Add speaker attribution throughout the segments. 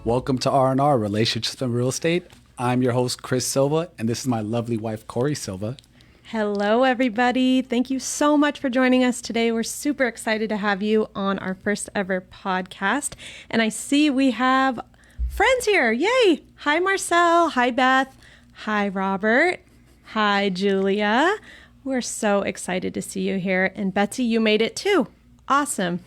Speaker 1: Welcome to R&R, Relationships in Real Estate. I'm your host, Cori Silva, and this is my lovely wife, Cori Silva.
Speaker 2: Hello, everybody. Thank you so much for joining us today. We're super excited to have you on our first ever podcast. And I see we have friends here. Yay. Hi, Marcel. Hi, Beth. Hi, Robert. Hi, Julia. We're so excited to see you here. And Betsy, you made it too. Awesome.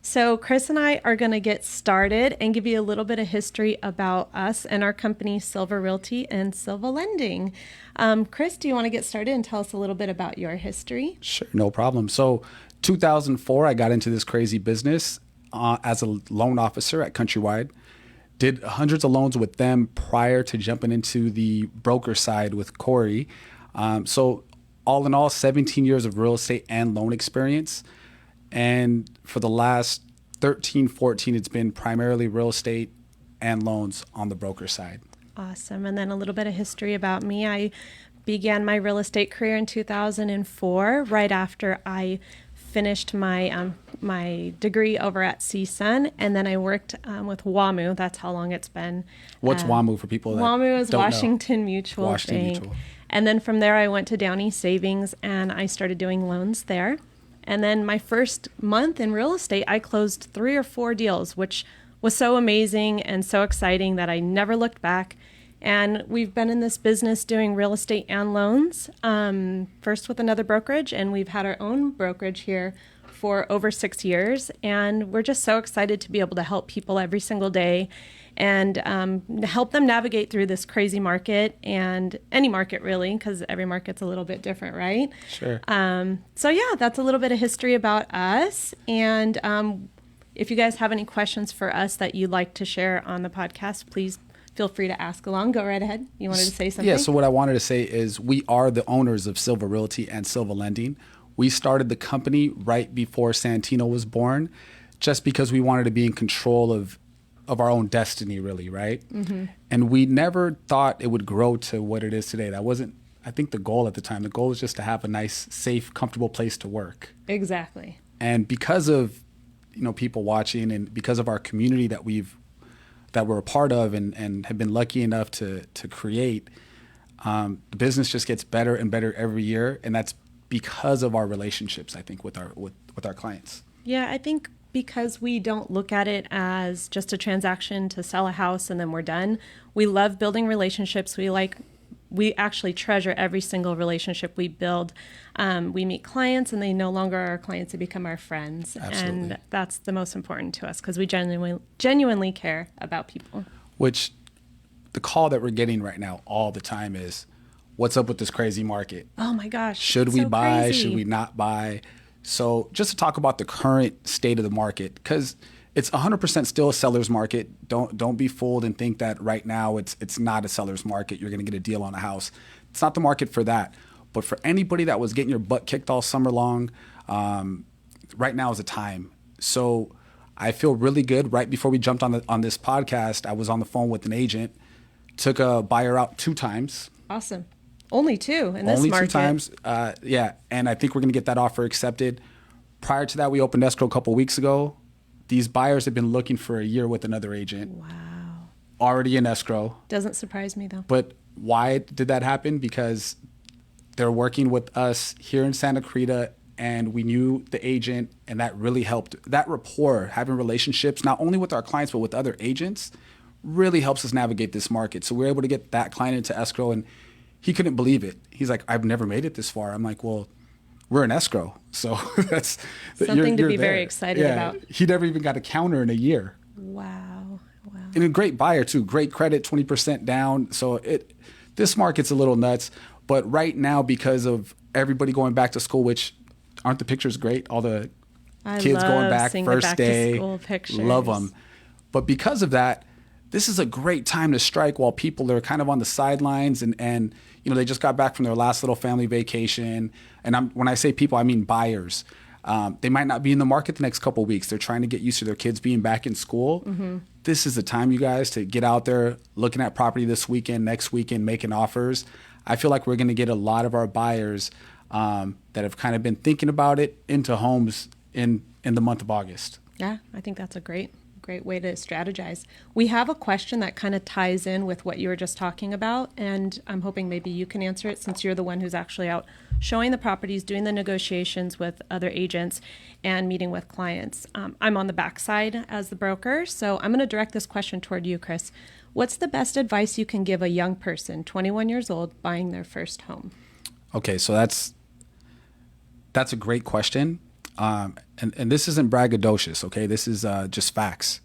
Speaker 2: So Chris and I are going to get started and give you a little bit of history about us and our company, Silva Realty and Silva Lending. Chris, do you want to get started and tell us a little bit about your history?
Speaker 1: Sure, no problem. So 2004, I got into this crazy business as a loan officer at Countrywide. Did hundreds of loans with them prior to jumping into the broker side with Cori. So all in all, 17 years of real estate and loan experience. And for the last 13, 14, it's been primarily real estate and loans on the broker side.
Speaker 2: Awesome. And then a little bit of history about me. I began my real estate career in 2004, right after I finished my my degree over at CSUN, and then I worked with WAMU. That's how long it's been.
Speaker 1: What's WAMU for people that
Speaker 2: WAMU is
Speaker 1: don't
Speaker 2: Washington
Speaker 1: know?
Speaker 2: Mutual
Speaker 1: Washington
Speaker 2: Bank.
Speaker 1: Mutual.
Speaker 2: And then from there, I went to Downey Savings, and I started doing loans there. And then my first month in real estate, I closed 3 or 4 deals, which was so amazing and so exciting that I never looked back. And we've been in this business doing real estate and loans, first with another brokerage, and we've had our own brokerage here for over 6 years. And we're just so excited to be able to help people every single day and help them navigate through this crazy market, and any market really, because every market's a little bit different, right?
Speaker 1: Sure.
Speaker 2: So yeah, that's a little bit of history about us. And if you guys have any questions for us that you'd like to share on the podcast, please feel free to ask along. Go right ahead. You wanted to say something?
Speaker 1: Yeah, so what I wanted to say is we are the owners of Silva Realty and Silva Lending. We started the company right before Santino was born, just because we wanted to be in control of our own destiny, really, right? Mm-hmm. And we never thought it would grow to what it is today. That wasn't, I think, the goal at the time. The goal was just to have a nice, safe, comfortable place to work.
Speaker 2: Exactly.
Speaker 1: And because of, people watching, and because of our community that we're a part of and have been lucky enough to create, the business just gets better and better every year, and that's because of our relationships, I think, with our clients.
Speaker 2: Yeah, I think because we don't look at it as just a transaction to sell a house and then we're done. We love building relationships. We actually treasure every single relationship we build. We meet clients and they no longer are our clients, they become our friends.
Speaker 1: Absolutely.
Speaker 2: And that's the most important to us because we genuinely care about people.
Speaker 1: Which the call that we're getting right now all the time is, what's up with this crazy market?
Speaker 2: Oh my gosh.
Speaker 1: Should we buy?
Speaker 2: Crazy.
Speaker 1: Should we not buy? So just to talk about the current state of the market, because it's 100% still a seller's market. Don't be fooled and think that right now it's not a seller's market. You're going to get a deal on a house. It's not the market for that. But for anybody that was getting your butt kicked all summer long, right now is the time. So I feel really good. Right before we jumped on this podcast, I was on the phone with an agent, took a buyer out 2 times.
Speaker 2: Awesome. Only 2 in this market.
Speaker 1: Only 2 times, yeah. And I think we're going to get that offer accepted. Prior to that, we opened escrow a couple of weeks ago. These buyers have been looking for a year with another agent.
Speaker 2: Wow.
Speaker 1: Already in escrow.
Speaker 2: Doesn't surprise me though.
Speaker 1: But why did that happen? Because they're working with us here in Santa Clarita, and we knew the agent, and that really helped. That rapport, having relationships, not only with our clients, but with other agents, really helps us navigate this market. So we're able to get that client into escrow, and he couldn't believe it. He's like, I've never made it this far. I'm like, well, we're in escrow. So that's
Speaker 2: something to be
Speaker 1: there.
Speaker 2: Very excited about.
Speaker 1: He never even got a counter in a year.
Speaker 2: Wow.
Speaker 1: And a great buyer too, great credit, 20% down. So this market's a little nuts. But right now, because of everybody going back to school, which aren't the pictures great? All the kids going back, first day, love them. But because of that, this is a great time to strike while people are kind of on the sidelines and they just got back from their last little family vacation. And when I say people, I mean buyers. They might not be in the market the next couple of weeks. They're trying to get used to their kids being back in school. Mm-hmm. This is the time, you guys, to get out there looking at property this weekend, next weekend, making offers. I feel like we're going to get a lot of our buyers that have kind of been thinking about it into homes in the month of August.
Speaker 2: Yeah, I think that's a great great way to strategize. We have a question that kind of ties in with what you were just talking about, and I'm hoping maybe you can answer it since you're the one who's actually out showing the properties, doing the negotiations with other agents, and meeting with clients. I'm on the backside as the broker, so I'm going to direct this question toward you, Chris. What's the best advice you can give a young person, 21 years old, buying their first home?
Speaker 1: Okay, so that's a great question. And this isn't braggadocious, okay? This is just facts.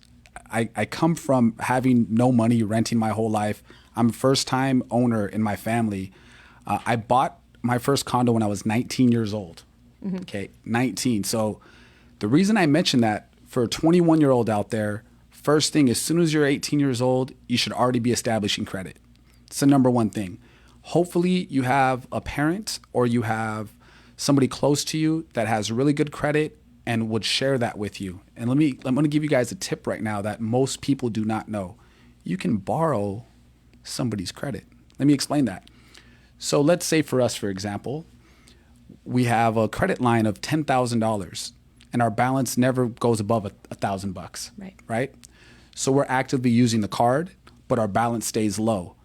Speaker 1: I come from having no money, renting my whole life. I'm a first-time owner in my family. I bought my first condo when I was 19 years old, okay? 19. So the reason I mention that for a 21-year-old out there, first thing, as soon as you're 18 years old, you should already be establishing credit. It's the number one thing. Hopefully you have a parent or you have somebody close to you that has really good credit and would share that with you. And I'm going to give you guys a tip right now that most people do not know. You can borrow somebody's credit. Let me explain that. So let's say for us, for example, we have a credit line of $10,000 and our balance never goes above $1,000, right? So we're actively using the card, but our balance stays low.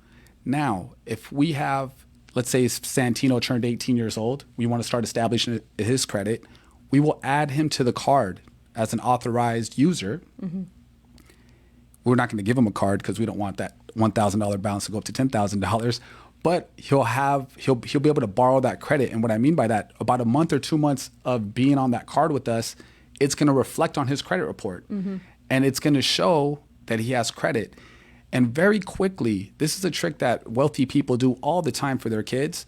Speaker 1: Now, if we have, let's say Santino turned 18 years old, we want to start establishing his credit, we will add him to the card as an authorized user. We're not going to give him a card because we don't want that $1,000 balance to go up to $10,000, but he'll be able to borrow that credit. And what I mean by that, about a month or 2 months of being on that card with us, it's going to reflect on his credit report. And it's going to show that he has credit. And very quickly, this is a trick that wealthy people do all the time for their kids.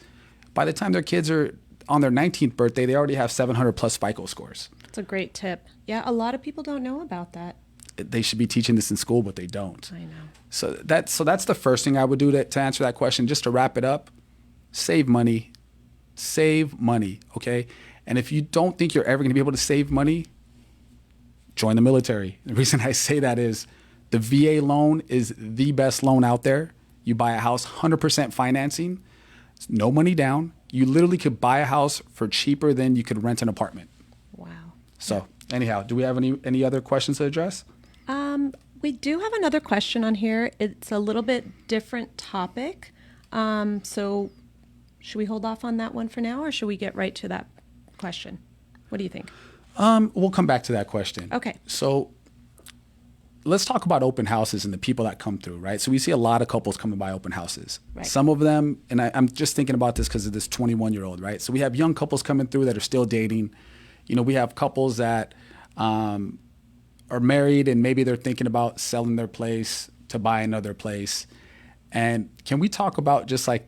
Speaker 1: By the time their kids are on their 19th birthday, they already have 700 plus FICO scores.
Speaker 2: That's a great tip. Yeah, a lot of people don't know about that.
Speaker 1: They should be teaching this in school, but they don't.
Speaker 2: I know.
Speaker 1: So that's the first thing I would do to answer that question. Just to wrap it up, save money. Save money, okay? And if you don't think you're ever going to be able to save money, join the military. The reason I say that is the VA loan is the best loan out there. You buy a house, 100% financing, no money down. You literally could buy a house for cheaper than you could rent an apartment.
Speaker 2: Wow.
Speaker 1: So anyhow, do we have any other questions to address?
Speaker 2: We do have another question on here. It's a little bit different topic. So should we hold off on that one for now, or should we get right to that question? What do you think?
Speaker 1: We'll come back to that question.
Speaker 2: Okay.
Speaker 1: So let's talk about open houses and the people that come through, right? So we see a lot of couples coming by open houses.
Speaker 2: Right.
Speaker 1: Some of them, and I'm just thinking about this because of this 21-year-old, right? So we have young couples coming through that are still dating. You know, we have couples that are married and maybe they're thinking about selling their place to buy another place. And can we talk about just like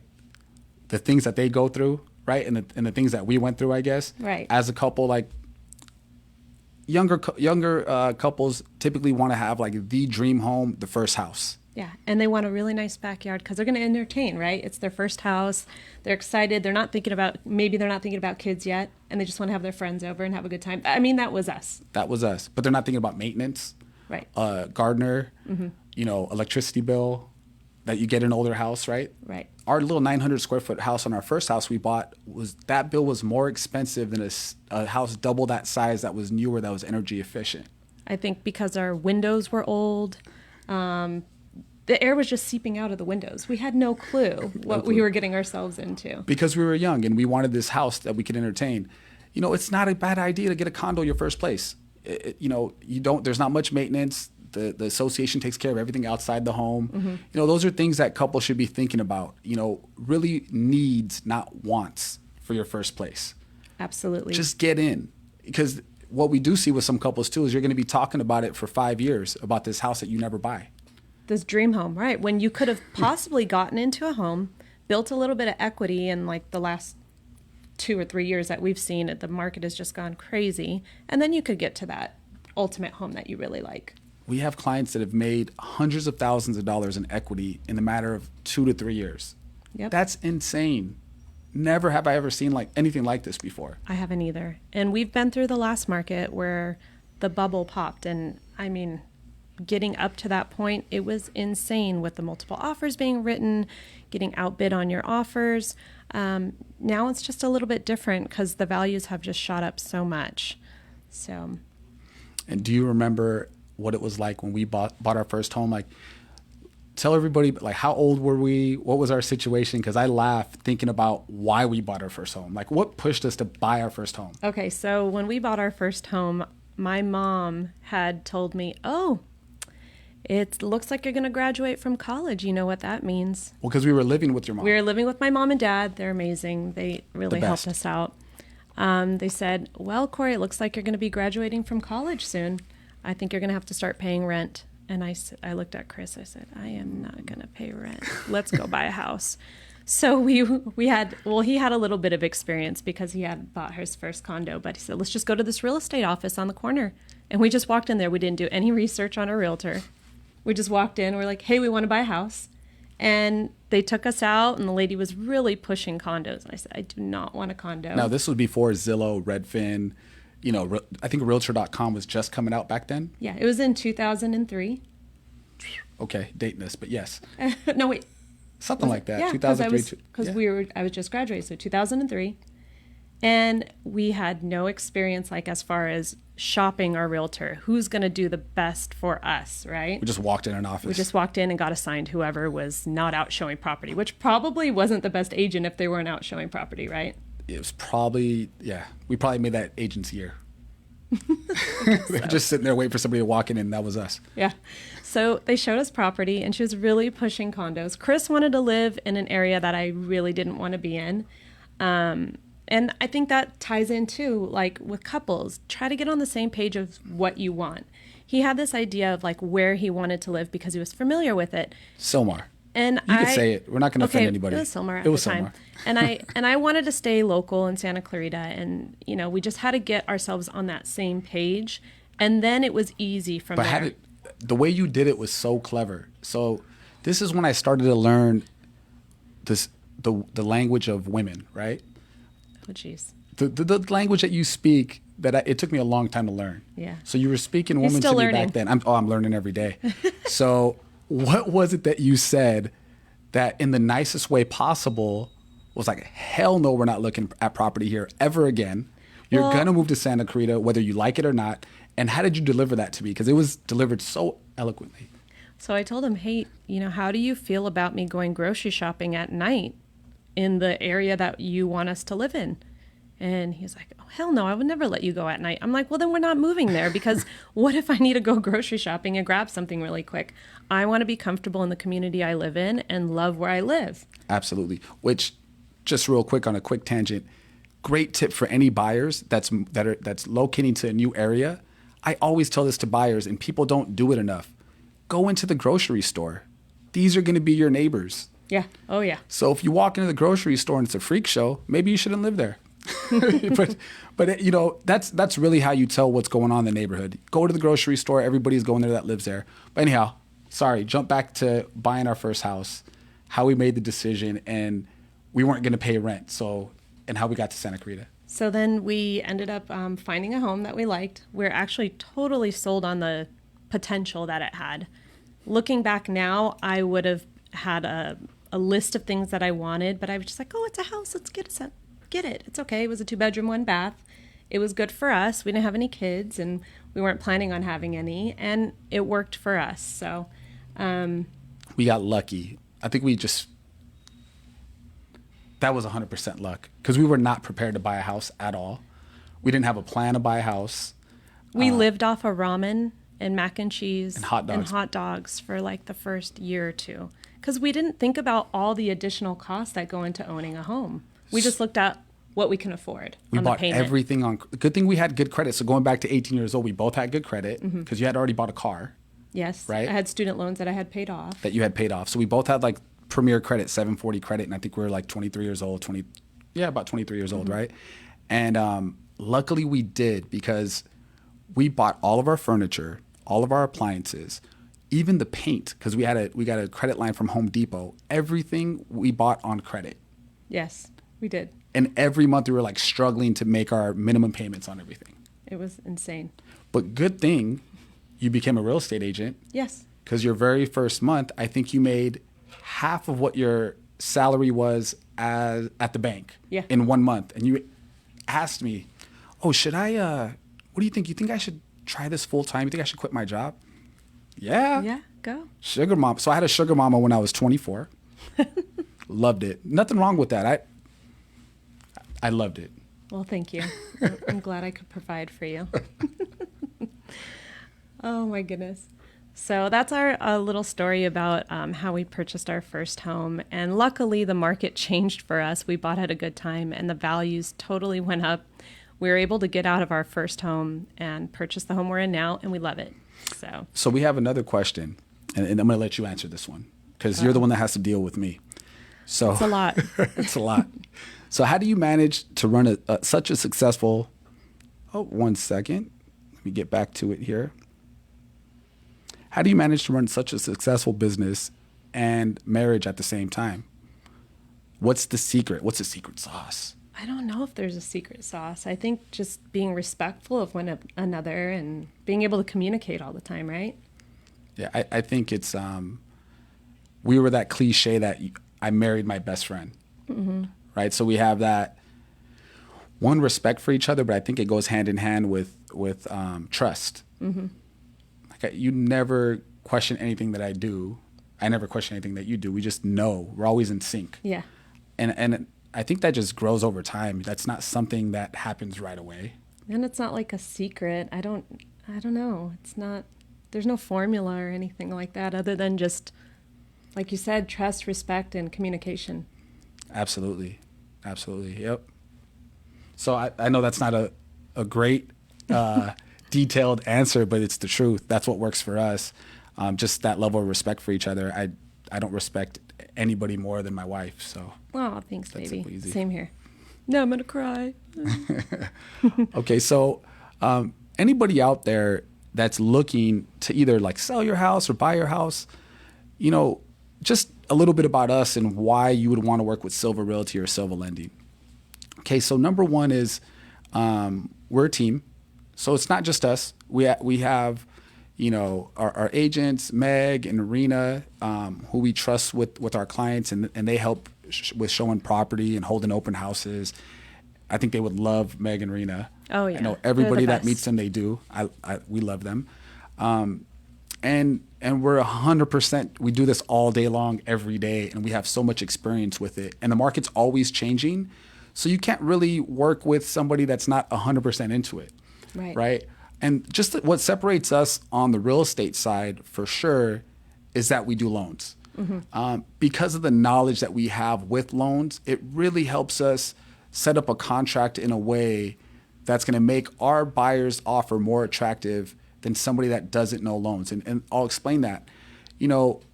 Speaker 1: the things that they go through, right? And the things that we went through, I guess,
Speaker 2: right,
Speaker 1: as a couple. Like younger couples typically want to have like the dream home, the first house.
Speaker 2: Yeah, and they want a really nice backyard because they're going to entertain, right? It's their first house. They're excited. They're not thinking about kids yet, and they just want to have their friends over and have a good time. I mean, that was us.
Speaker 1: That was us. But they're not thinking about maintenance,
Speaker 2: right?
Speaker 1: Gardener, electricity bill that you get in an older house, right?
Speaker 2: Right.
Speaker 1: Our little 900 square foot house on our first house we bought, that bill was more expensive than a house double that size that was newer, that was energy efficient.
Speaker 2: I think because our windows were old. The air was just seeping out of the windows. We had no clue what we were getting ourselves into. Because
Speaker 1: we were young and we wanted this house that we could entertain. You know, it's not a bad idea to get a condo your first place. There's not much maintenance. The association takes care of everything outside the home. Mm-hmm. Those are things that couples should be thinking about. Really needs, not wants, for your first place.
Speaker 2: Absolutely.
Speaker 1: Just get in. Because what we do see with some couples too is you're going to be talking about it for 5 years, about this house that you never buy.
Speaker 2: This dream home, right? When you could have possibly gotten into a home, built a little bit of equity in like the last 2 or 3 years that we've seen it, the market has just gone crazy. And then you could get to that ultimate home that you really like.
Speaker 1: We have clients that have made hundreds of thousands of dollars in equity in the matter of 2 to 3 years.
Speaker 2: Yep.
Speaker 1: That's insane. Never have I ever seen like anything like this before.
Speaker 2: I haven't either. And we've been through the last market where the bubble popped. And I mean, getting up to that point, it was insane with the multiple offers being written, getting outbid on your offers. Now it's just a little bit different because the values have just shot up so much. So.
Speaker 1: And do you remember what it was like when we bought our first home. Like, tell everybody, like, how old were we? What was our situation? Because I laugh thinking about why we bought our first home. Like, what pushed us to buy our first home?
Speaker 2: Okay, so when we bought our first home, my mom had told me, "Oh, it looks like you're going to graduate from college. You know what that means."
Speaker 1: Well, because we were living with your mom.
Speaker 2: We were living with my mom and dad. They're amazing. They really helped us out. They said, "Well, Cori, it looks like you're going to be graduating from college soon. I think you're going to have to start paying rent." And I looked at Chris. I said, "I am not going to pay rent. Let's go buy a house." So he had a little bit of experience because he had bought his first condo. But he said, "Let's just go to this real estate office on the corner." And we just walked in there. We didn't do any research on a realtor. We just walked in. We're like, "Hey, we want to buy a house." And they took us out, and the lady was really pushing condos. And I said, "I do not want a condo."
Speaker 1: Now, this was before Zillow, Redfin. You know, I think Realtor.com was just coming out back then.
Speaker 2: Yeah, it was in 2003.
Speaker 1: Okay, dating this, but yes.
Speaker 2: No, wait.
Speaker 1: Something like that.
Speaker 2: Yeah,
Speaker 1: 2003.
Speaker 2: Because I was just graduated, so 2003. And we had no experience, like, as far as shopping our realtor. Who's going to do the best for us, right?
Speaker 1: We just walked in an office.
Speaker 2: We just walked in and got assigned whoever was not out showing property, which probably wasn't the best agent if they weren't out showing property, right?
Speaker 1: It was probably, we probably made that agent's year. They were just sitting there waiting for somebody to walk in, and that was us.
Speaker 2: Yeah. So they showed us property, and she was really pushing condos. Chris wanted to live in an area that I really didn't want to be in. And I think that ties in too, like with couples, try to get on the same page of what you want. He had this idea of like where he wanted to live because he was familiar with it.
Speaker 1: Sylmar.
Speaker 2: And
Speaker 1: you can say it. We're not going to offend anybody.
Speaker 2: It was Sylmar at the time. And I wanted to stay local in Santa Clarita, and you know, we just had to get ourselves on that same page, and then it was easy from there.
Speaker 1: The way you did it was so clever. So this is when I started to learn the language of women, right?
Speaker 2: Oh, jeez.
Speaker 1: The language that you speak it took me a long time to learn.
Speaker 2: Yeah.
Speaker 1: So you were speaking woman to me back then. I'm learning every day. So what was it that you said that in the nicest way possible was like, hell no, we're not looking at property here ever again. You're going to move to Santa Clarita, whether you like it or not. And how did you deliver that to me? Because it was delivered so eloquently.
Speaker 2: So I told him, "Hey, you know, how do you feel about me going grocery shopping at night in the area that you want us to live in?" And he was like, "Oh, hell no, I would never let you go at night." I'm like, "Well, then we're not moving there because what if I need to go grocery shopping and grab something really quick? I want to be comfortable in the community I live in and love where I live."
Speaker 1: Absolutely. Which, just real quick on a quick tangent, great tip for any buyers that's locating to a new area. I always tell this to buyers, and people don't do it enough. Go into the grocery store. These are going to be your neighbors.
Speaker 2: Yeah. Oh, yeah.
Speaker 1: So if you walk into the grocery store and it's a freak show, maybe you shouldn't live there. but you know, that's really how you tell what's going on in the neighborhood. Go to the grocery store. Everybody's going there that lives there. But anyhow, sorry, jump back to buying our first house, how we made the decision, and we weren't going to pay rent. So, and how we got to Santa Clarita.
Speaker 2: So then we ended up finding a home that we liked. We're actually totally sold on the potential that it had. Looking back now, I would have had a list of things that I wanted, but I was just like, "Oh, it's a house. Let's get it. It's okay." It was a 2-bedroom, 1 bath. It was good for us. We didn't have any kids, and we weren't planning on having any, and it worked for us. So
Speaker 1: we got lucky. I think that was 100% luck because we were not prepared to buy a house at all. We didn't have a plan to buy a house.
Speaker 2: We lived off of ramen and mac and cheese
Speaker 1: and hot dogs
Speaker 2: for like the first year or two because we didn't think about all the additional costs that go into owning a home. We just looked at what we can afford.
Speaker 1: We bought everything on. Good thing we had good credit. So going back to 18 years old, we both had good credit because you had already bought a car.
Speaker 2: Yes.
Speaker 1: Right.
Speaker 2: I had student loans that I had paid off.
Speaker 1: That you had paid off. So we both had like Premier credit, 740 credit, and I think we were like 23 years old. About 23 years old, right? And luckily we did because we bought all of our furniture, all of our appliances, even the paint because we got a credit line from Home Depot. Everything we bought on credit.
Speaker 2: Yes, we did.
Speaker 1: And every month we were like struggling to make our minimum payments on everything.
Speaker 2: It was insane.
Speaker 1: But good thing you became a real estate agent.
Speaker 2: Yes.
Speaker 1: Because your very first month, I think you made half of what your salary was at the bank in 1 month. And you asked me, "Oh, should I, what do you think? You think I should try this full time? You think I should quit my job?" Yeah.
Speaker 2: Yeah, go.
Speaker 1: Sugar mom. So I had a sugar mama when I was 24. Loved it. Nothing wrong with that. I loved it.
Speaker 2: Well, thank you. I'm glad I could provide for you. Oh my goodness. So that's our little story about how we purchased our first home. And luckily, the market changed for us. We bought at a good time and the values totally went up. We were able to get out of our first home and purchase the home we're in now, and we love it. So
Speaker 1: we have another question, and I'm going to let you answer this one because you're the one that has to deal with me. So
Speaker 2: it's a lot.
Speaker 1: It's a lot. So how do you manage to run such a successful, one second. Let me get back to it here. How do you manage to run such a successful business and marriage at the same time? What's the secret? What's the secret sauce?
Speaker 2: I don't know if there's a secret sauce. I think just being respectful of one another and being able to communicate all the time, right?
Speaker 1: Yeah, I think it's, we were that cliche that I married my best friend, right? So we have that one respect for each other, but I think it goes hand in hand with trust. Like you never question anything that I do. I never question anything that you do. We just know. We're always in sync.
Speaker 2: Yeah.
Speaker 1: And I think that just grows over time. That's not something that happens right away.
Speaker 2: And it's not like a secret. I don't know. It's not, there's no formula or anything like that other than just, like you said, trust, respect, and communication.
Speaker 1: Absolutely. Absolutely. Yep. So I know that's not a great detailed answer, but it's the truth. That's what works for us. Just that level of respect for each other. I don't respect anybody more than my wife. So.
Speaker 2: Oh, thanks, baby.
Speaker 1: Easy.
Speaker 2: Same here. No, I'm going to cry.
Speaker 1: Okay. So anybody out there that's looking to either like sell your house or buy your house, just a little bit about us and why you would want to work with Silva Realty or Silva Lending. Okay. So number one is we're a team. So it's not just us. We have, our agents, Meg and Arena, who we trust with our clients, and they help with showing property and holding open houses. I think they would love Meg and Rena.
Speaker 2: Oh yeah,
Speaker 1: I know everybody that meets them, they do. We love them, and we're 100%. We do this all day long, every day, and we have so much experience with it. And the market's always changing, so you can't really work with somebody that's not 100% into it, right? And just what separates us on the real estate side, for sure, is that we do loans. Because of the knowledge that we have with loans, it really helps us set up a contract in a way that's going to make our buyer's offer more attractive than somebody that doesn't know loans. And I'll explain that.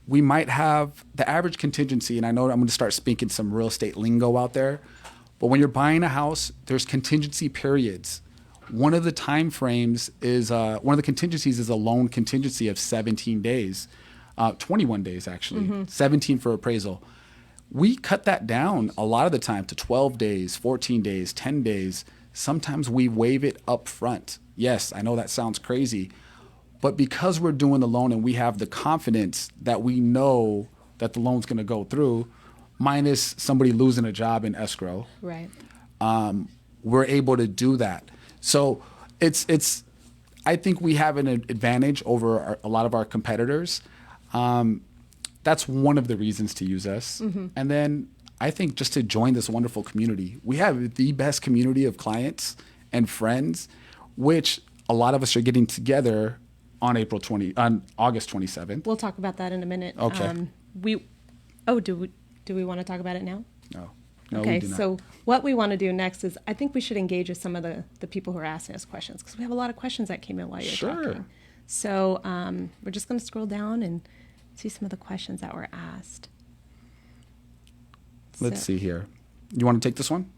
Speaker 1: We might have the average contingency, and I know I'm going to start speaking some real estate lingo out there, but when you're buying a house, there's contingency periods. One of the time frames is, one of the contingencies is a loan contingency of 17 days. 21 days actually, 17 for appraisal. We cut that down a lot of the time to 12 days, 14 days, 10 days. Sometimes we waive it up front. Yes, I know that sounds crazy, but because we're doing the loan and we have the confidence that we know that the loan's going to go through, minus somebody losing a job in escrow,
Speaker 2: right?
Speaker 1: We're able to do that. So it's. I think we have an advantage over a lot of our competitors. That's one of the reasons to use us. And then I think just to join this wonderful community. We have the best community of clients and friends, which a lot of us are getting together on August 27th.
Speaker 2: We'll talk about that in a minute.
Speaker 1: Okay.
Speaker 2: Do we want to talk about it now?
Speaker 1: No,
Speaker 2: okay,
Speaker 1: we do not.
Speaker 2: So what we want to do next is I think we should engage with some of the people who are asking us questions, because we have a lot of questions that came in while you're talking. So we're just going to scroll down and see some of the questions that were asked.
Speaker 1: Let's see here. You want to take this one?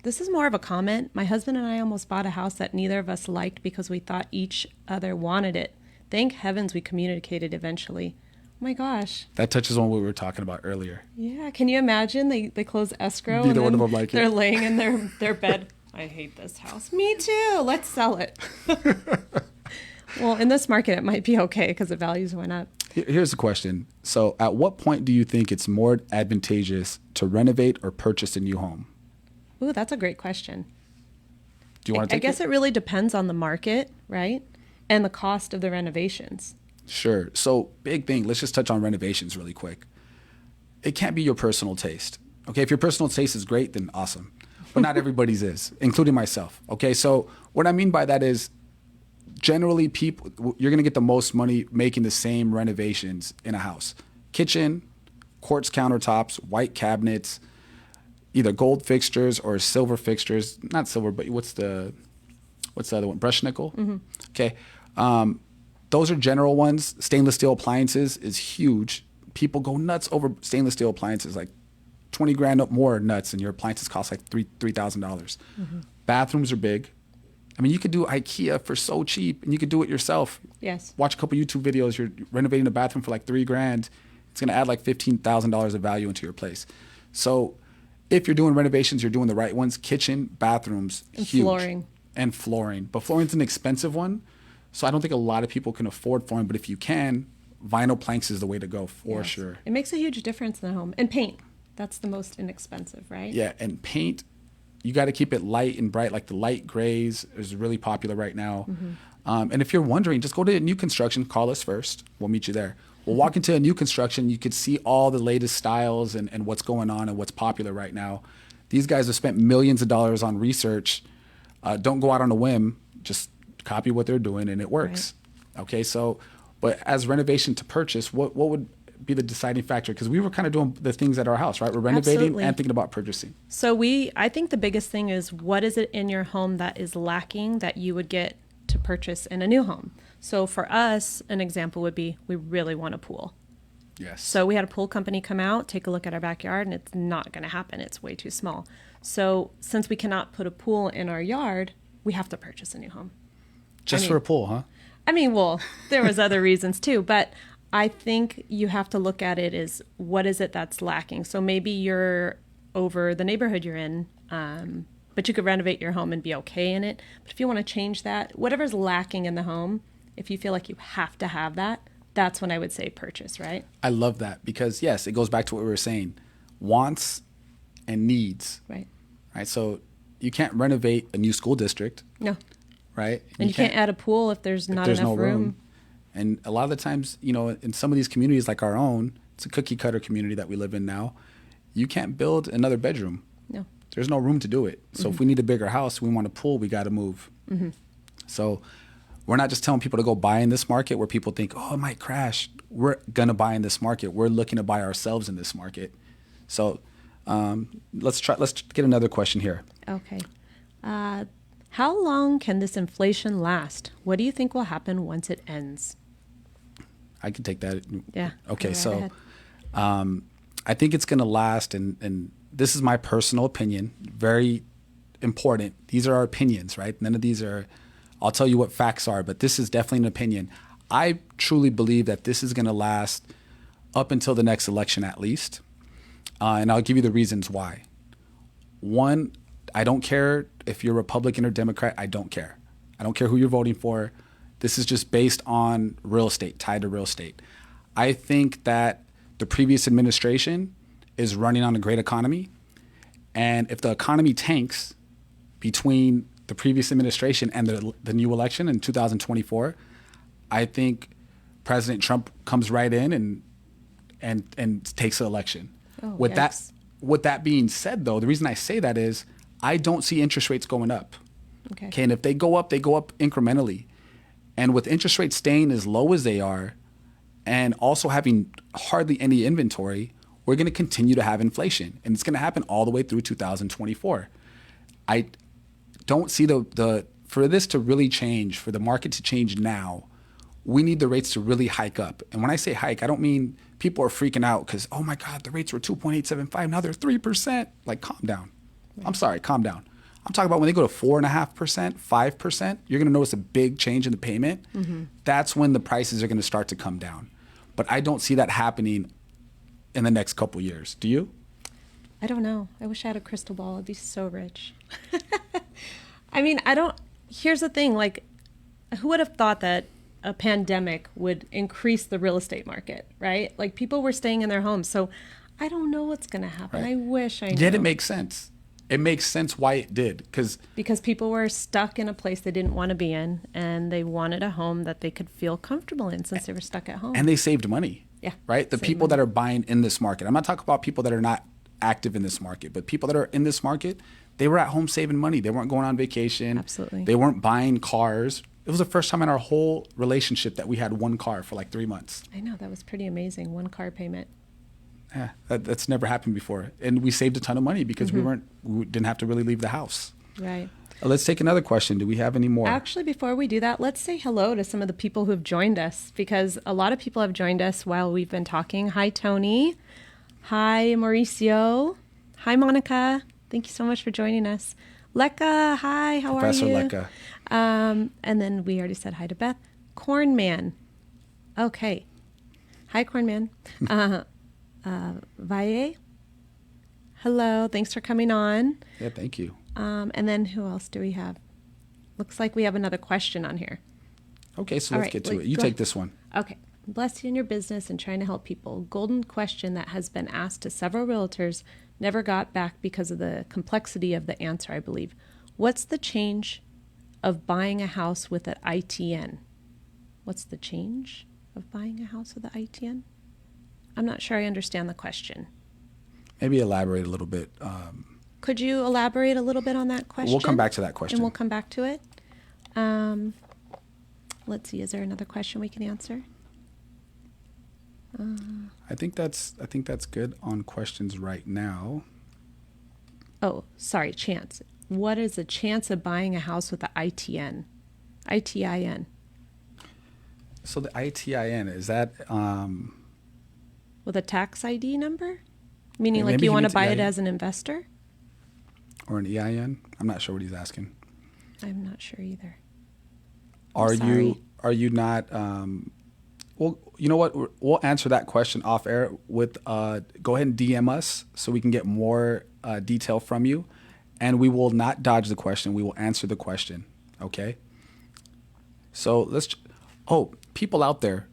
Speaker 2: This is more of a comment. My husband and I almost bought a house that neither of us liked because we thought each other wanted it. Thank heavens we communicated eventually. Oh my gosh.
Speaker 1: That touches on what we were talking about earlier.
Speaker 2: Yeah. Can you imagine? They close escrow.
Speaker 1: Neither one of them like it.
Speaker 2: They're laying in their bed. I hate this house. Me too. Let's sell it. Well, in this market, it might be okay because the values went up.
Speaker 1: Here's the question. So at what point do you think it's more advantageous to renovate or purchase a new home?
Speaker 2: Ooh, that's a great question.
Speaker 1: Do you want to take
Speaker 2: I guess it really depends on the market, right? and the cost of the renovations.
Speaker 1: Sure. So big thing. Let's just touch on renovations really quick. It can't be your personal taste. Okay. If your personal taste is great, then awesome. But not everybody's is, including myself. Okay. So what I mean by that is generally you're going to get the most money making the same renovations in a house. Kitchen, quartz countertops, white cabinets, either gold fixtures or silver fixtures. Not silver, but what's the other one? Brushed nickel. Mm-hmm. Okay. Those are general ones. Stainless steel appliances is huge. People go nuts over stainless steel appliances, like 20 grand up more nuts, and your appliances cost like $3,000. Mm-hmm. Bathrooms are big. I mean, you could do IKEA for so cheap, and you could do it yourself.
Speaker 2: Yes.
Speaker 1: Watch a couple YouTube videos. You're renovating a bathroom for like $3 grand. It's going to add like $15,000 of value into your place. So if you're doing renovations, you're doing the right ones. Kitchen, bathrooms,
Speaker 2: and
Speaker 1: huge.
Speaker 2: Flooring.
Speaker 1: And flooring. But flooring's an expensive one. So I don't think a lot of people can afford flooring. But if you can, vinyl planks is the way to go for sure.
Speaker 2: It makes a huge difference in the home. And paint. That's the most inexpensive, right?
Speaker 1: Yeah, and paint, you got to keep it light and bright. Like the light grays is really popular right now. Mm-hmm. And if you're wondering, just go to a new construction. Call us first. We'll meet you there. We'll walk into a new construction. You could see all the latest styles and what's going on and what's popular right now. These guys have spent millions of dollars on research. Don't go out on a whim. Just copy what they're doing and it works. Right. Okay, so, but as renovation to purchase, what would be the deciding factor? Because we were kind of doing the things at our house, right? We're renovating
Speaker 2: Absolutely.
Speaker 1: And thinking about purchasing.
Speaker 2: So I think the biggest thing is, what is it in your home that is lacking that you would get to purchase in a new home? So for us, an example would be, we really want a pool.
Speaker 1: Yes.
Speaker 2: So we had a pool company come out, take a look at our backyard, and it's not going to happen. It's way too small. So since we cannot put a pool in our yard, we have to purchase a new home.
Speaker 1: Just for a pool, huh?
Speaker 2: I mean, well, there was other reasons too, but I think you have to look at it as, what is it that's lacking? So maybe you're over the neighborhood you're in, but you could renovate your home and be okay in it. But if you want to change that, whatever's lacking in the home, if you feel like you have to have that, that's when I would say purchase, right?
Speaker 1: I love that because, yes, it goes back to what we were saying. Wants and needs.
Speaker 2: Right.
Speaker 1: Right. So you can't renovate a new school district.
Speaker 2: No.
Speaker 1: Right.
Speaker 2: And you can't add a pool if there's not enough room.
Speaker 1: And a lot of the times, in some of these communities like our own, it's a cookie cutter community that we live in now. You can't build another bedroom.
Speaker 2: No.
Speaker 1: There's no room to do it. So if we need a bigger house, we want a pool, we got to move. Mm-hmm. So we're not just telling people to go buy in this market where people think, oh, it might crash. We're going to buy in this market. We're looking to buy ourselves in this market. So let's get another question here.
Speaker 2: Okay. How long can this inflation last? What do you think will happen once it ends?
Speaker 1: I can take that.
Speaker 2: Yeah.
Speaker 1: Okay. So I think it's going to last. And this is my personal opinion. Very important. These are our opinions, right? None of these are, I'll tell you what facts are, but this is definitely an opinion. I truly believe that this is going to last up until the next election at least. And I'll give you the reasons why. One, I don't care if you're Republican or Democrat. I don't care. I don't care who you're voting for. This is just based on real estate, tied to real estate. I think that the previous administration is running on a great economy. And if the economy tanks between the previous administration and the new election in 2024, I think President Trump comes right in and takes the election. With that being said, though, the reason I say that is I don't see interest rates going up. Okay. And if they go up incrementally. And with interest rates staying as low as they are and also having hardly any inventory, we're going to continue to have inflation. And it's going to happen all the way through 2024. I don't see for this to really change, for the market to change now, we need the rates to really hike up. And when I say hike, I don't mean people are freaking out because, oh my God, the rates were 2.875, now they're 3%. Like, calm down. Right. I'm sorry, calm down. I'm talking about when they go to 4.5%, 5%, you're going to notice a big change in the payment. Mm-hmm. That's when the prices are going to start to come down. But I don't see that happening in the next couple years. Do you?
Speaker 2: I don't know. I wish I had a crystal ball. I'd be so rich. I mean, here's the thing, like, who would have thought that a pandemic would increase the real estate market, right? Like, people were staying in their homes. So I don't know what's going to happen. Right. I wish I knew.
Speaker 1: Yet it makes sense. it makes sense why it did,
Speaker 2: because people were stuck in a place they didn't want to be in, and they wanted a home that they could feel comfortable in since they were stuck at home.
Speaker 1: and they saved money.
Speaker 2: Yeah,
Speaker 1: Right? The people that are buying in this market. I'm not talking about people that are not active in this market, but people that are in this market, they were at home saving money. They weren't going on vacation.
Speaker 2: Absolutely.
Speaker 1: They weren't buying cars. It was the first time in our whole relationship that we had one car for like 3 months.
Speaker 2: I know, that was pretty amazing. One car payment.
Speaker 1: Yeah, that's never happened before. And we saved a ton of money because we didn't have to really leave the house.
Speaker 2: Right.
Speaker 1: Let's take another question. Do we have any more?
Speaker 2: Actually, before we do that, let's say hello to some of the people who have joined us, because a lot of people have joined us while we've been talking. Hi, Tony. Hi, Mauricio. Hi, Monica. Thank you so much for joining us. Lekka, hi, how
Speaker 1: Professor
Speaker 2: are you?
Speaker 1: Lekka.
Speaker 2: And then we already said hi to Beth. Cornman. Okay. Hi, Cornman. Valle. Hello. Thanks for coming on.
Speaker 1: Yeah, thank you.
Speaker 2: And then who else do we have? Looks like we have another question on here.
Speaker 1: Okay, so
Speaker 2: All
Speaker 1: let's
Speaker 2: right,
Speaker 1: get to it. You
Speaker 2: go
Speaker 1: take
Speaker 2: ahead.
Speaker 1: this one.
Speaker 2: Okay. Bless you in your business and trying to help people. Golden question that has been asked to several realtors, never got back because of the complexity of the answer, I believe. What's the change of buying a house with an ITN? What's the change of buying a house with an ITN? I'm not sure I understand the question.
Speaker 1: Maybe elaborate a little bit.
Speaker 2: Could you elaborate a little bit on that question?
Speaker 1: We'll come back to that question.
Speaker 2: And we'll come back to it. Let's see. Is there another question we can answer?
Speaker 1: I think that's good on questions right now.
Speaker 2: Oh, sorry. Chance. What is the chance of buying a house with the ITN? ITIN.
Speaker 1: So the ITIN, is that
Speaker 2: With a tax ID number? Meaning
Speaker 1: Yeah,
Speaker 2: like
Speaker 1: maybe
Speaker 2: you
Speaker 1: he
Speaker 2: want to
Speaker 1: means
Speaker 2: buy it
Speaker 1: EIN.
Speaker 2: as an investor?
Speaker 1: or an EIN? I'm not sure what he's asking.
Speaker 2: I'm not sure either.
Speaker 1: Are
Speaker 2: sorry.
Speaker 1: you not well, you know what? We'll answer that question off air with go ahead and DM us so we can get more detail from you, and we will not dodge the question. We will answer the question. Okay? So people out there,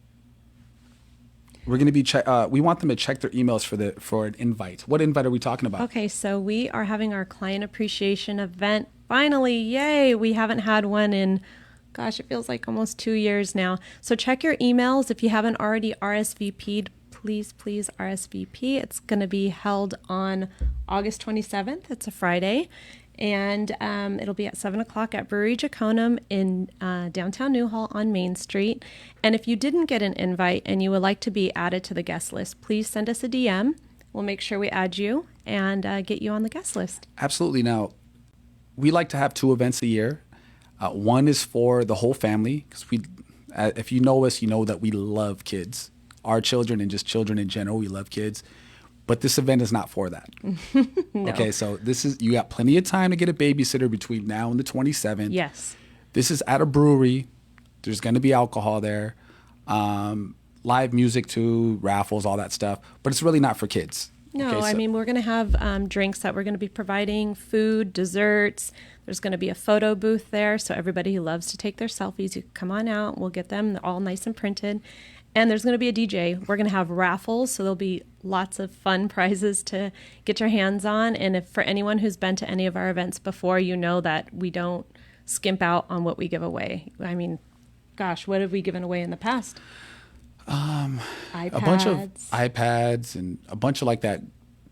Speaker 1: we're going to be we want them to check their emails for an invite. What invite are we talking about?
Speaker 2: Okay, so we are having our client appreciation event. Finally, yay! We haven't had one in, gosh, it feels like almost 2 years now. So check your emails. If you haven't already RSVP'd, please RSVP. It's going to be held on August 27th. It's a Friday. And it'll be at 7 o'clock at Brewery Jaconum in downtown Newhall on Main Street. And if you didn't get an invite and you would like to be added to the guest list, please send us a DM. We'll make sure we add you and get you on the guest list.
Speaker 1: Absolutely. Now, we like to have 2 events a year. One is for the whole family, because if you know us, you know that we love kids. Our children and just children in general, we love kids. But this event is not for that.
Speaker 2: No.
Speaker 1: Okay, so you got plenty of time to get a babysitter between now and the 27th.
Speaker 2: Yes.
Speaker 1: This is at a brewery. There's going to be alcohol there, live music too, raffles, all that stuff. But it's really not for kids.
Speaker 2: No,
Speaker 1: Okay,
Speaker 2: I mean, we're going to have drinks that we're going to be providing, food, desserts. There's going to be a photo booth there. So everybody who loves to take their selfies, you come on out. We'll get them. They're all nice and printed. And there's going to be a DJ. We're going to have raffles. So there'll be lots of fun prizes to get your hands on. And if for anyone who's been to any of our events before, you know that we don't skimp out on what we give away. I mean, gosh, what have we given away in the past? iPads.
Speaker 1: A bunch of iPads and a bunch of like that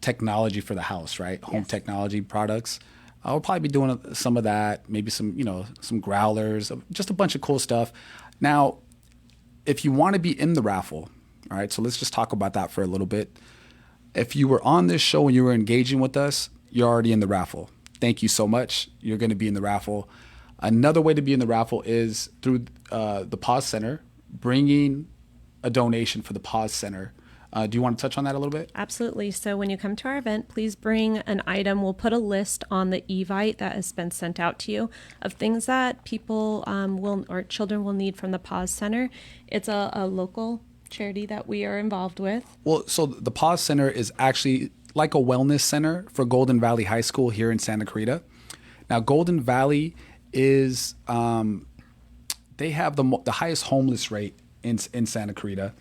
Speaker 1: technology for the house, right? Home
Speaker 2: Yes.
Speaker 1: technology products. I'll probably be doing some of that, maybe some growlers, just a bunch of cool stuff. Now, if you want to be in the raffle, all right, so let's just talk about that for a little bit. If you were on this show and you were engaging with us, you're already in the raffle. Thank you so much. You're going to be in the raffle. Another way to be in the raffle is through the PAWS Center, bringing a donation for the PAWS Center. Do you want to touch on that a little bit?
Speaker 2: Absolutely. So when you come to our event, please bring an item. We'll put a list on the Evite that has been sent out to you of things that people or children will need from the PAWS Center. It's a local charity that we are involved with.
Speaker 1: Well, so the PAWS Center is actually like a wellness center for Golden Valley High School here in Santa Clarita. Now, Golden Valley is, they have the highest homeless rate in Santa Clarita,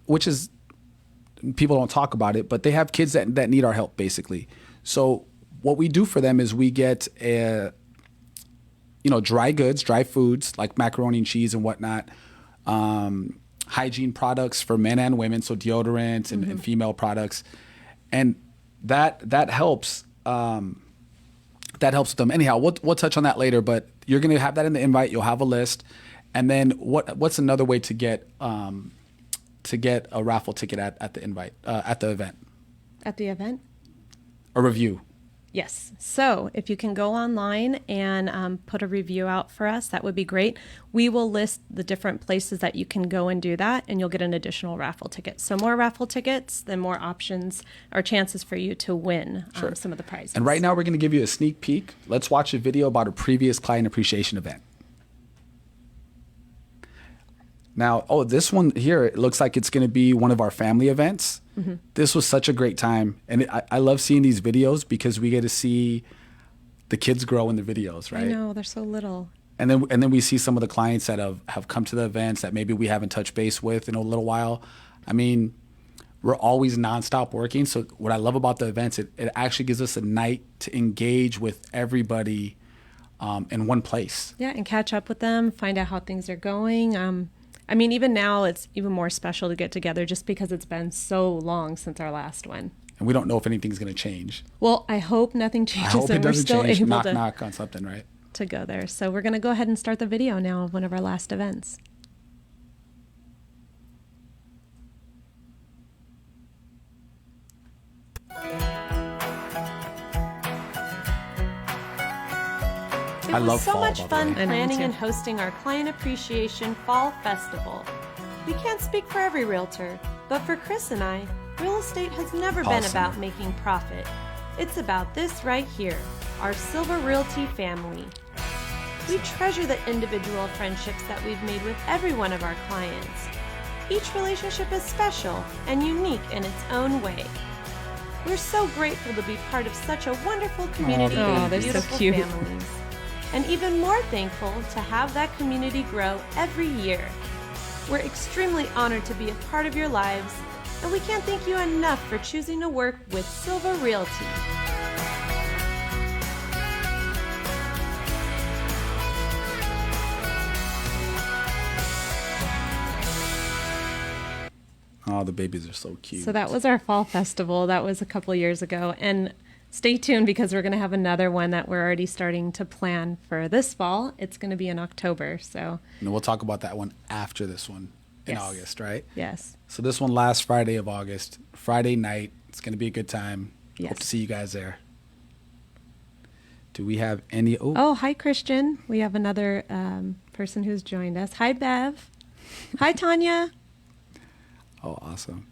Speaker 1: which is, people don't talk about it, but they have kids that need our help, basically. So what we do for them is we get dry goods, dry foods like macaroni and cheese and whatnot, hygiene products for men and women, so deodorant and female products, and that helps. That helps with them. Anyhow, we'll touch on that later. But you're going to have that in the invite. You'll have a list, and then what's another way to get a raffle ticket at the invite at the event?
Speaker 2: At the event?
Speaker 1: A review.
Speaker 2: Yes. So if you can go online and put a review out for us, that would be great. We will list the different places that you can go and do that, and you'll get an additional raffle ticket. So more raffle tickets, then more options or chances for you to win some of the prizes.
Speaker 1: And right now we're going to give you a sneak peek. Let's watch a video about a previous client appreciation event. Now, this one here, it looks like it's going to be one of our family events. Mm-hmm. This was such a great time. And I love seeing these videos because we get to see the kids grow in the videos, right?
Speaker 2: I know, they're so little.
Speaker 1: And then we see some of the clients that have come to the events that maybe we haven't touched base with in a little while. I mean, we're always nonstop working. So what I love about the events, it actually gives us a night to engage with everybody in one place.
Speaker 2: Yeah, and catch up with them, find out how things are going. I mean, even now, it's even more special to get together just because it's been so long since our last one.
Speaker 1: And we don't know if anything's going to change.
Speaker 2: Well, I hope nothing changes.
Speaker 1: I hope
Speaker 2: and
Speaker 1: it doesn't
Speaker 2: we're still
Speaker 1: change.
Speaker 2: able
Speaker 1: Knock on something, right?
Speaker 2: To go there. So we're going to go ahead and start the video now of one of our last events. It was so much fun planning and hosting our Client Appreciation Fall Festival. We can't speak for every realtor, but for Chris and I, real estate has never been about making profit. It's about this right here, our Silva Realty family. We treasure the individual friendships that we've made with every one of our clients. Each relationship is special and unique in its own way. We're so grateful to be part of such a wonderful community of beautiful families. And even more thankful to have that community grow every year. We're extremely honored to be a part of your lives, and we can't thank you enough for choosing to work with Silva Realty.
Speaker 1: Oh, the babies are so cute.
Speaker 2: So that was our fall festival. That was a couple years ago. And stay tuned because we're going to have another one that we're already starting to plan for this fall. It's going to be in October. So
Speaker 1: and we'll talk about that one after this one in August, right?
Speaker 2: Yes.
Speaker 1: So this one last Friday of August, Friday night. It's going to be a good time.
Speaker 2: Yes.
Speaker 1: Hope to see you guys there. Do we have any?
Speaker 2: Oh, hi, Christian. We have another person who's joined us. Hi, Bev. Hi, Tanya.
Speaker 1: Oh, awesome.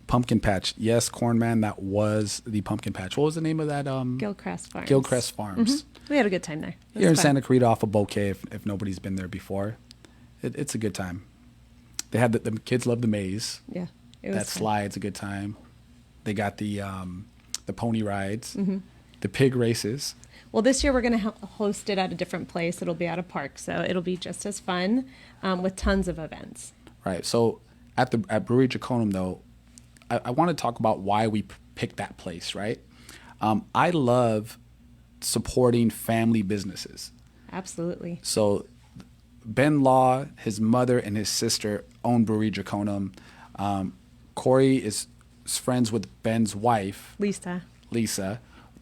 Speaker 1: Pumpkin Patch. Yes, Corn Man, that was the Pumpkin Patch. What was the name of that?
Speaker 2: Gilcrest Farms.
Speaker 1: Gilcrest Farms.
Speaker 2: Mm-hmm. We had a good time there.
Speaker 1: Here in Santa Clarita off of Bouquet, if nobody's been there before. It's a good time. They had the kids love the maze.
Speaker 2: Yeah. It was
Speaker 1: that
Speaker 2: fun.
Speaker 1: slide's a good time. They got the pony rides, the pig races.
Speaker 2: Well, this year we're going to host it at a different place. It'll be at a park, so it'll be just as fun with tons of events.
Speaker 1: Right. So at Brewery Draconum, though, I want to talk about why we picked that place, right? I love supporting family businesses.
Speaker 2: Absolutely.
Speaker 1: So Ben Law, his mother, and his sister own Brewery Draconum. Cori is friends with Ben's wife, Lisa,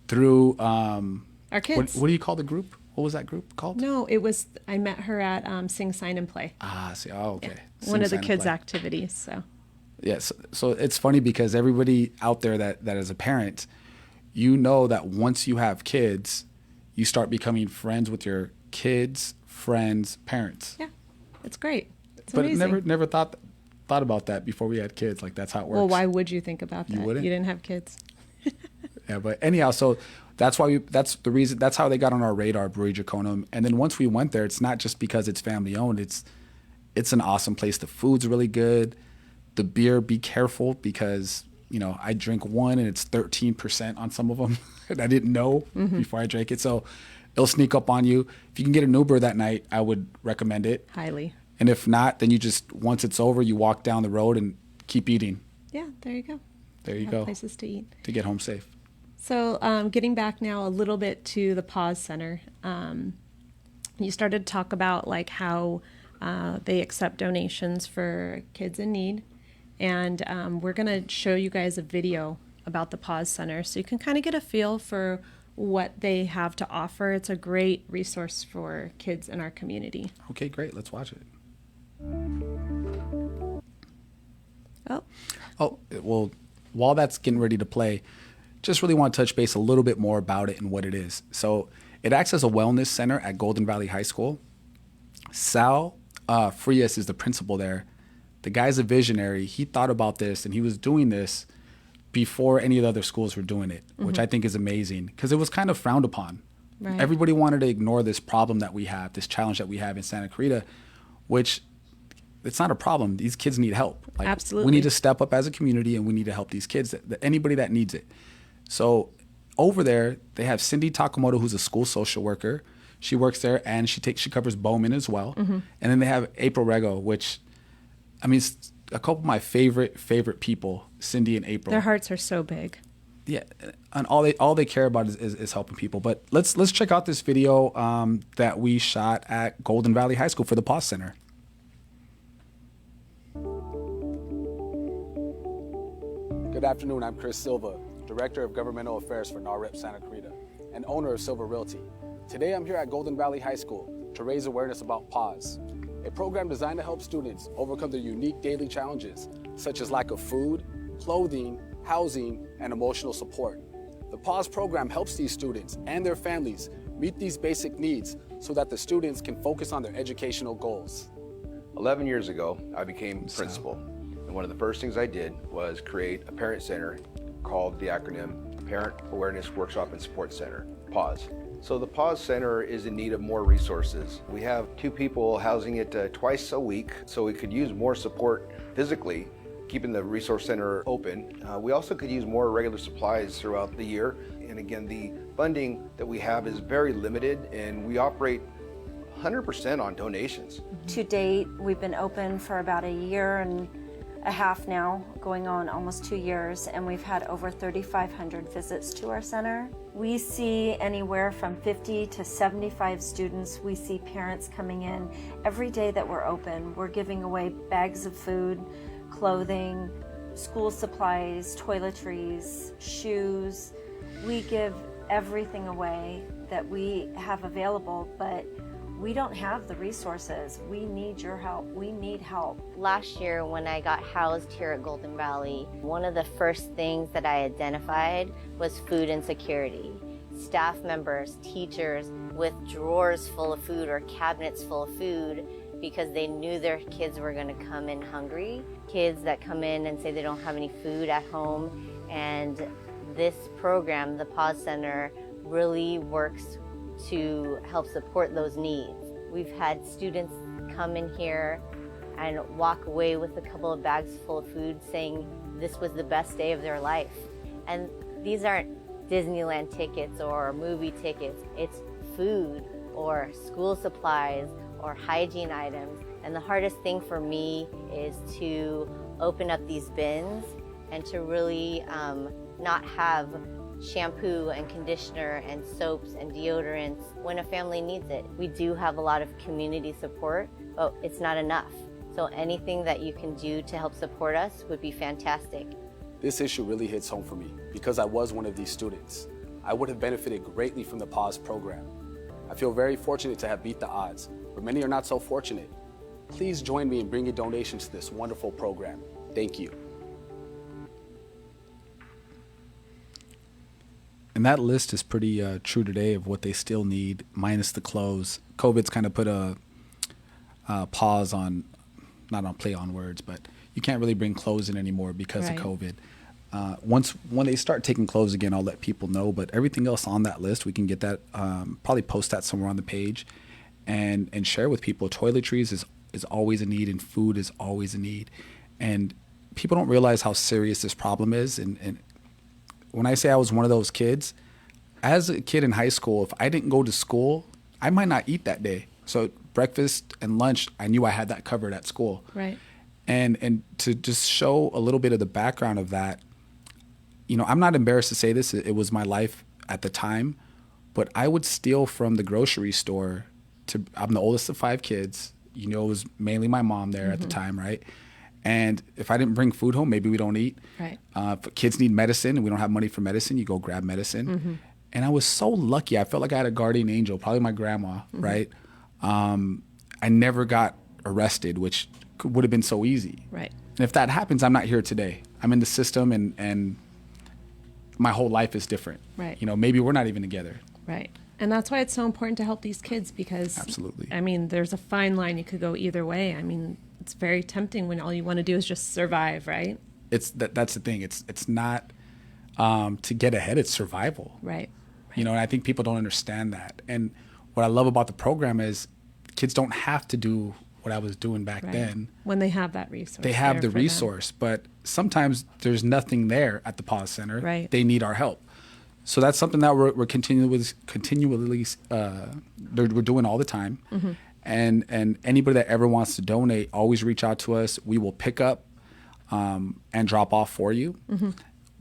Speaker 1: through
Speaker 2: our kids.
Speaker 1: What do you call the group? What was that group called?
Speaker 2: No, I met her at Sing, Sign, and Play.
Speaker 1: Okay.
Speaker 2: Yeah. One of the kids' activities, so.
Speaker 1: Yes. So it's funny because everybody out there that is a parent, you know that once you have kids, you start becoming friends with your kids, friends, parents.
Speaker 2: Yeah, it's great. It's
Speaker 1: but
Speaker 2: amazing.
Speaker 1: never thought about that before we had kids. Like that's how it works.
Speaker 2: Well, why would you think about that?
Speaker 1: You wouldn't?
Speaker 2: You didn't have kids.
Speaker 1: Yeah, but anyhow, so that's why that's the reason. That's how they got on our radar, Brewery Draconum. And then once we went there, it's not just because it's family owned. It's an awesome place. The food's really good. The beer, be careful because, I drink one and it's 13% on some of them. And I didn't know before I drank it. So it'll sneak up on you. If you can get an Uber that night, I would recommend it.
Speaker 2: Highly.
Speaker 1: And if not, then you just, once it's over, you walk down the road and keep eating.
Speaker 2: Yeah, there you go.
Speaker 1: There you go.
Speaker 2: Places to eat.
Speaker 1: To get home safe.
Speaker 2: So getting back now a little bit to the PAWS Center, you started to talk about like how they accept donations for kids in need. And we're going to show you guys a video about the PAWS Center so you can kind of get a feel for what they have to offer. It's a great resource for kids in our community.
Speaker 1: Okay, great. Let's watch it. Oh, well, while that's getting ready to play, just really want to touch base a little bit more about it and what it is. So it acts as a wellness center at Golden Valley High School. Sal Frias is the principal there. The guy's a visionary. He thought about this, and he was doing this before any of the other schools were doing it, which I think is amazing because it was kind of frowned upon.
Speaker 2: Right.
Speaker 1: Everybody wanted to ignore this problem that we have, this challenge that we have in Santa Clarita, which it's not a problem. These kids need help. Like,
Speaker 2: Absolutely.
Speaker 1: we need to step up as a community, and we need to help these kids, anybody that needs it. So over there, they have Cindy Takamoto, who's a school social worker. She works there, and she covers Bowman as well. And then they have April Rego, which, I mean, it's a couple of my favorite people, Cindy and April.
Speaker 2: Their hearts are so big.
Speaker 1: Yeah, and all they care about is helping people. But let's check out this video that we shot at Golden Valley High School for the PAWS Center. Good afternoon. I'm Cori Silva, Director of Governmental Affairs for NAREP Santa Clarita and owner of Silva Realty. Today I'm here at Golden Valley High School to raise awareness about PAWS, a program designed to help students overcome their unique daily challenges, such as lack of food, clothing, housing, and emotional support. The PAWS program helps these students and their families meet these basic needs so that the students can focus on their educational goals.
Speaker 3: 11 years ago, I became principal, and one of the first things I did was create a parent center called the acronym Parent Awareness Workshop and Support Center, PAWS. So the PAWS Center is in need of more resources. We have 2 people housing it twice a week, so we could use more support physically, keeping the resource center open. We also could use more regular supplies throughout the year. And again, the funding that we have is very limited, and we operate 100% on donations.
Speaker 4: To date, we've been open for about a year and a half now, going on almost 2 years, and we've had over 3,500 visits to our center. We see anywhere from 50 to 75 students. We see parents coming in. Every day that we're open, we're giving away bags of food, clothing, school supplies, toiletries, shoes. We give everything away that we have available, but we don't have the resources. We need your help. We need help.
Speaker 5: Last year when I got housed here at Golden Valley, one of the first things that I identified was food insecurity. Staff members, teachers with drawers full of food or cabinets full of food because they knew their kids were going to come in hungry. Kids that come in and say they don't have any food at home. And this program, the PAWS Center, really works to help support those needs. We've had students come in here and walk away with a couple of bags full of food saying this was the best day of their life. And these aren't Disneyland tickets or movie tickets. It's food or school supplies or hygiene items. And the hardest thing for me is to open up these bins and to really not have shampoo and conditioner and soaps and deodorants when a family needs it. We do have a lot of community support, but it's not enough. So anything that you can do to help support us would be fantastic.
Speaker 1: This issue really hits home for me because I was one of these students. I would have benefited greatly from the PAWS program. I feel very fortunate to have beat the odds, but many are not so fortunate. Please join me in bringing donations to this wonderful program. Thank you. And that list is pretty true today of what they still need, minus the clothes. COVID's kind of put a pause on, not on play on words, but you can't really bring clothes in anymore because of COVID. When they start taking clothes again, I'll let people know. But everything else on that list, we can get that, probably post that somewhere on the page and share with people. Toiletries is always a need, and food is always a need. And people don't realize how serious this problem is. And when I say I was one of those kids, as a kid in high school, if I didn't go to school, I might not eat that day. So breakfast and lunch, I knew I had that covered at school.
Speaker 2: Right.
Speaker 1: And to just show a little bit of the background of that, you know, I'm not embarrassed to say this. It was my life at the time, but I would steal from the grocery store. I'm the oldest of 5 kids. You know, it was mainly my mom there at the time, right? And if I didn't bring food home, maybe we don't eat.
Speaker 2: Right.
Speaker 1: If kids need medicine and we don't have money for medicine, you go grab medicine. And I was so lucky. I felt like I had a guardian angel, probably my grandma, right? I never got arrested, which would have been so easy.
Speaker 2: Right.
Speaker 1: And if that happens, I'm not here today. I'm in the system, and my whole life is different.
Speaker 2: Right.
Speaker 1: You know, maybe we're not even together.
Speaker 2: Right. And that's why it's so important to help these kids, because
Speaker 1: Absolutely.
Speaker 2: I mean, there's a fine line. You could go either way. I mean, it's very tempting when all you want to do is just survive, right?
Speaker 1: That's the thing. It's not to get ahead. It's survival.
Speaker 2: Right.
Speaker 1: You know, and I think people don't understand that. And what I love about the program is kids don't have to do what I was doing back
Speaker 2: Right.
Speaker 1: then.
Speaker 2: When they have that resource.
Speaker 1: They have
Speaker 2: there
Speaker 1: the
Speaker 2: for them.
Speaker 1: resource, but sometimes there's nothing there at the PAWS Center.
Speaker 2: Right.
Speaker 1: They need our help. So that's something that we're continually we're doing all the time. And anybody that ever wants to donate, always reach out to us. We will pick up and drop off for you.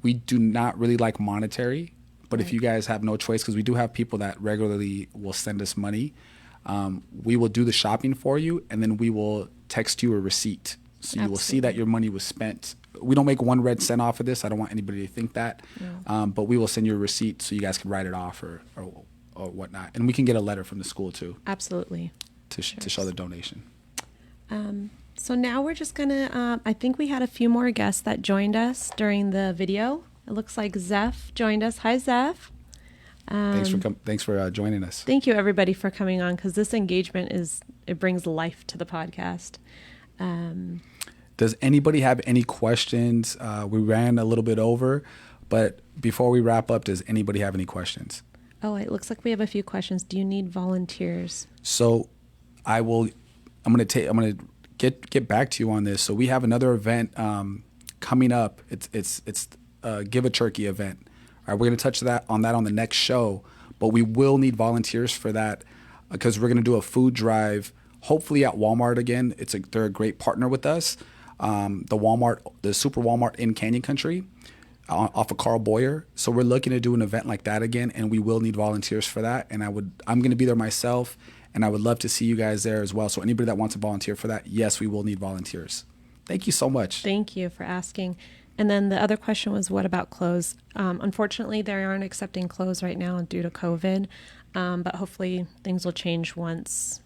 Speaker 1: We do not really like monetary, but if you guys have no choice, because we do have people that regularly will send us money, we will do the shopping for you, and then we will text you a receipt. So you will see that your money was spent. We don't make 1 red cent off of this. I don't want anybody to think that. But we will send you a receipt so you guys can write it off or whatnot. And we can get a letter from the school too
Speaker 2: Absolutely.
Speaker 1: to show the donation.
Speaker 2: So now we're just going to, I think we had a few more guests that joined us during the video. It looks like Zeph joined us. Hi, Zeph.
Speaker 1: Thanks for joining us.
Speaker 2: Thank you, everybody, for coming on, because this engagement it brings life to the podcast.
Speaker 1: Does anybody have any questions? We ran a little bit over, but before we wrap up, does anybody have any questions?
Speaker 2: Oh, it looks like we have a few questions. Do you need volunteers?
Speaker 1: So I'm going to get back to you on this. So we have another event coming up. It's a Give a Turkey event. All right, we're going to touch on that on the next show, but we will need volunteers for that because we're going to do a food drive, hopefully at Walmart again. They're a great partner with us. The Super Walmart in Canyon Country off of Carl Boyer. So we're looking to do an event like that again, and we will need volunteers for that. And I'm going to be there myself, and I would love to see you guys there as well. So anybody that wants to volunteer for that, yes, we will need volunteers. Thank you so much.
Speaker 2: Thank you for asking. And then the other question was, what about clothes? Unfortunately, they aren't accepting clothes right now due to COVID, but hopefully things will change once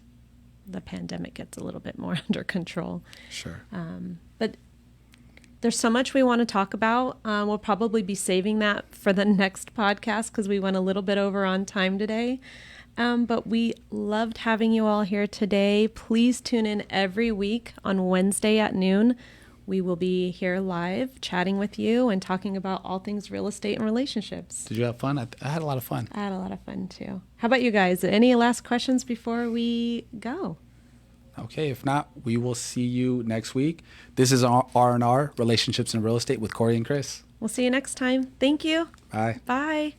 Speaker 2: the pandemic gets a little bit more under control.
Speaker 1: Sure.
Speaker 2: But there's so much we want to talk about. We'll probably be saving that for the next podcast because we went a little bit over on time today. But we loved having you all here today. Please tune in every week on Wednesday at noon. We will be here live chatting with you and talking about all things real estate and relationships.
Speaker 1: Did you have fun? I had a lot of fun.
Speaker 2: I had a lot of fun too. How about you guys? Any last questions before we go?
Speaker 1: Okay, if not, we will see you next week. This is R&R, Relationships in Real Estate with Cori and Chris.
Speaker 2: We'll see you next time. Thank you.
Speaker 1: Bye.
Speaker 2: Bye.